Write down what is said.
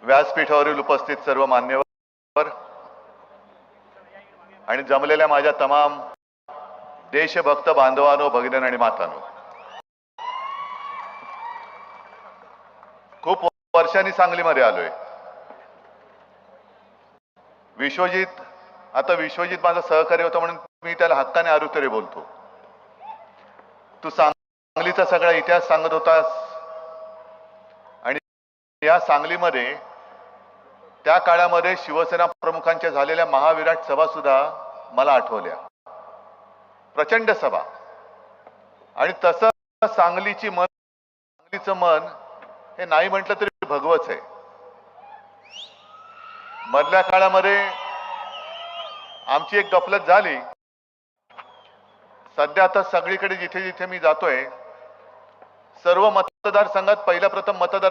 व्यासपीठावरील उपस्थित सर्व मान्यवर आणि जमलेल्या माझ्या तमाम देशभक्त बांधवांनो, भगिनींनो आणि मातांनो, खूप वर्षांनी सांगलीमध्ये आलोय. विश्वजित माझा सहकारी होता म्हणून मी त्याला हक्काने आरुतरे बोलतो. तू सांगलीचा सगळा इतिहास सांगत होतास आणि या सांगलीमध्ये त्या काळामध्ये शिवसेना प्रमुखांच्या झालेल्या महाविराट सभा सुद्धा मला आठवल्या. प्रचंड सभा. आणि तसं सांगलीचं मन हे नाही म्हटलं तरी भगवच आहे. मधल्या काळामध्ये आमची एक गफलत झाली. सध्या आता सगळीकडे जिथे जिथे मी जातोय सर्व मतदारसंघात पहिल्या प्रथम मतदारांची